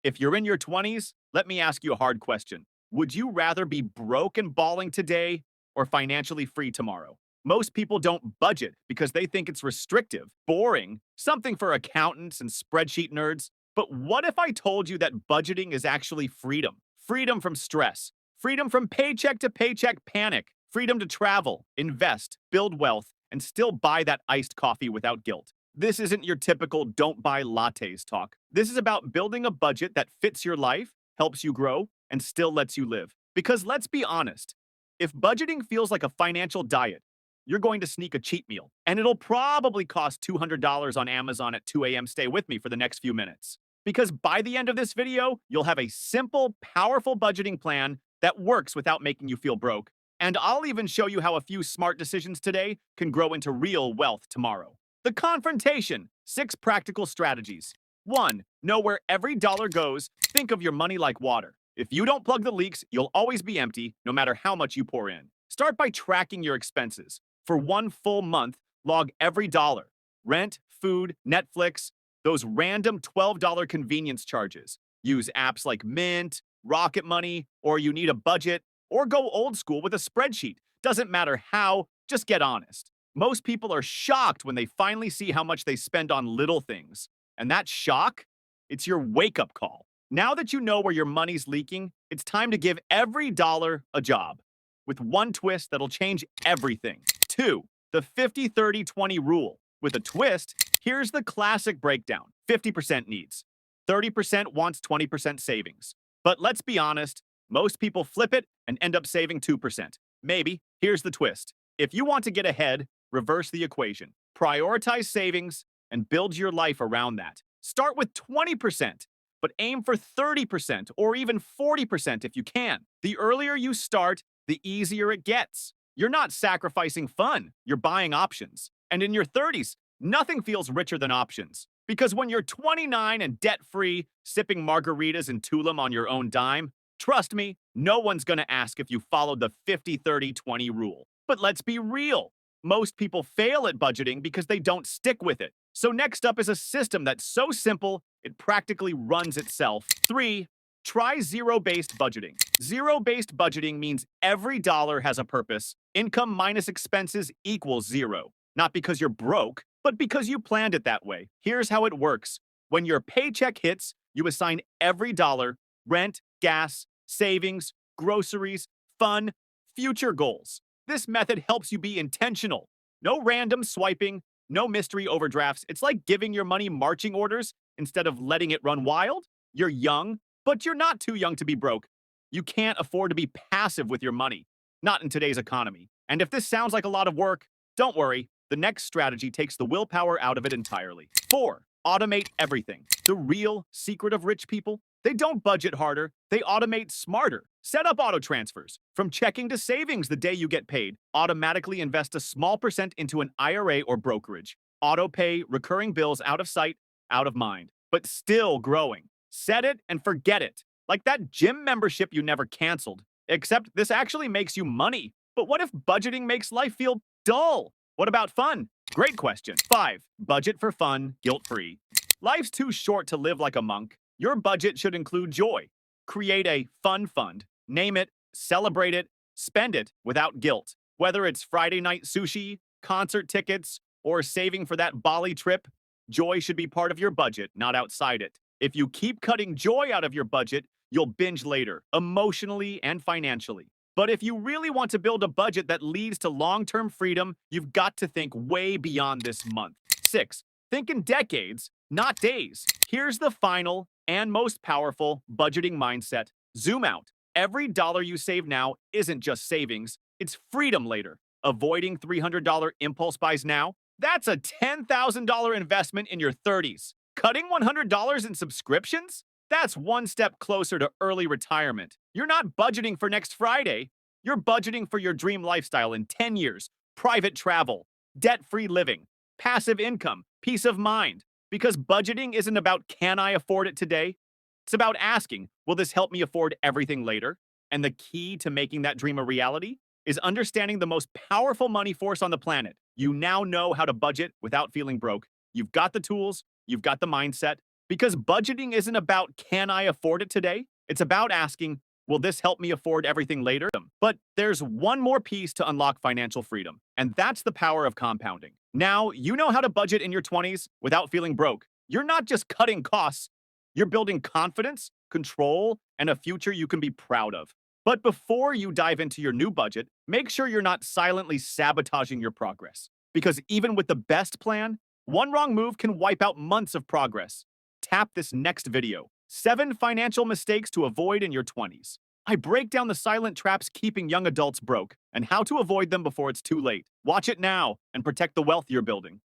If you're in your 20s, let me ask you a hard question. Would you rather be broke and balling today or financially free tomorrow? Most people don't budget because they think it's restrictive, boring, something for accountants and spreadsheet nerds. But what if I told you that budgeting is actually freedom? Freedom from stress, freedom from paycheck to paycheck panic, freedom to travel, invest, build wealth, and still buy that iced coffee without guilt. This isn't your typical don't buy lattes talk. This is about building a budget that fits your life, helps you grow, and still lets you live. Because let's be honest, if budgeting feels like a financial diet, you're going to sneak a cheat meal, and it'll probably cost $200 on Amazon at 2 a.m. Stay with me for the next few minutes. Because by the end of this video, you'll have a simple, powerful budgeting plan that works without making you feel broke. And I'll even show you how a few smart decisions today can grow into real wealth tomorrow. The confrontation, 6 practical strategies. 1. Know where every dollar goes. Think of your money like water. If you don't plug the leaks, you'll always be empty, no matter how much you pour in. Start by tracking your expenses. For 1 full month, log every dollar. Rent, food, Netflix, those random $12 convenience charges. Use apps like Mint, Rocket Money, or you need a budget, or go old school with a spreadsheet. Doesn't matter how, just get honest. Most people are shocked when they finally see how much they spend on little things. And that shock, it's your wake-up call. Now that you know where your money's leaking, it's time to give every dollar a job. With one twist that'll change everything. 2. The 50-30-20 rule. With a twist, here's the classic breakdown. 50% needs. 30% wants 20% savings. But let's be honest, most people flip it and end up saving 2%. Maybe. Here's the twist. If you want to get ahead, reverse the equation. Prioritize savings and build your life around that. Start with 20%, but aim for 30% or even 40% if you can. The earlier you start, the easier it gets. You're not sacrificing fun, you're buying options. And in your 30s, nothing feels richer than options. Because when you're 29 and debt-free, sipping margaritas in Tulum on your own dime, trust me, no one's gonna ask if you followed the 50-30-20 rule. But let's be real. Most people fail at budgeting because they don't stick with it. So next up is a system that's so simple, it practically runs itself. 3. Try zero-based budgeting. Zero-based budgeting means every dollar has a purpose. Income minus expenses equals 0. Not because you're broke, but because you planned it that way. Here's how it works. When your paycheck hits, you assign every dollar, rent, gas, savings, groceries, fun, future goals. This method helps you be intentional. No random swiping, no mystery overdrafts. It's like giving your money marching orders instead of letting it run wild. You're young, but you're not too young to be broke. You can't afford to be passive with your money. Not in today's economy. And if this sounds like a lot of work, don't worry. The next strategy takes the willpower out of it entirely. 4. Automate everything. The real secret of rich people? They don't budget harder, they automate smarter. Set up auto transfers. From checking to savings the day you get paid. Automatically invest a small percent into an IRA or brokerage. Auto pay, recurring bills out of sight, out of mind. But still growing. Set it and forget it. Like that gym membership you never canceled. Except this actually makes you money. But what if budgeting makes life feel dull? What about fun? Great question. 5. Budget for fun, guilt-free. Life's too short to live like a monk. Your budget should include joy. Create a fun fund. Name it, celebrate it, spend it without guilt. Whether it's Friday night sushi, concert tickets, or saving for that Bali trip, joy should be part of your budget, not outside it. If you keep cutting joy out of your budget, you'll binge later, emotionally and financially. But if you really want to build a budget that leads to long-term freedom, you've got to think way beyond this month. 6. Think in decades, not days. Here's the final and most powerful budgeting mindset. Zoom out. Every dollar you save now isn't just savings, it's freedom later. Avoiding $300 impulse buys now? That's a $10,000 investment in your 30s. Cutting $100 in subscriptions? That's one step closer to early retirement. You're not budgeting for next Friday. You're budgeting for your dream lifestyle in 10 years. Private travel, debt-free living, passive income, peace of mind. Because budgeting isn't about can I afford it today? It's about asking, will this help me afford everything later? And the key to making that dream a reality is understanding the most powerful money force on the planet. You now know how to budget without feeling broke. You've got the tools, you've got the mindset. Because budgeting isn't about, can I afford it today? It's about asking, will this help me afford everything later? But there's one more piece to unlock financial freedom, and that's the power of compounding. Now, you know how to budget in your 20s without feeling broke. You're not just cutting costs, you're building confidence, control, and a future you can be proud of. But before you dive into your new budget, make sure you're not silently sabotaging your progress. Because even with the best plan, one wrong move can wipe out months of progress. Tap this next video: 7 financial mistakes to avoid in your 20s. I break down the silent traps keeping young adults broke and how to avoid them before it's too late. Watch it now and protect the wealth you're building.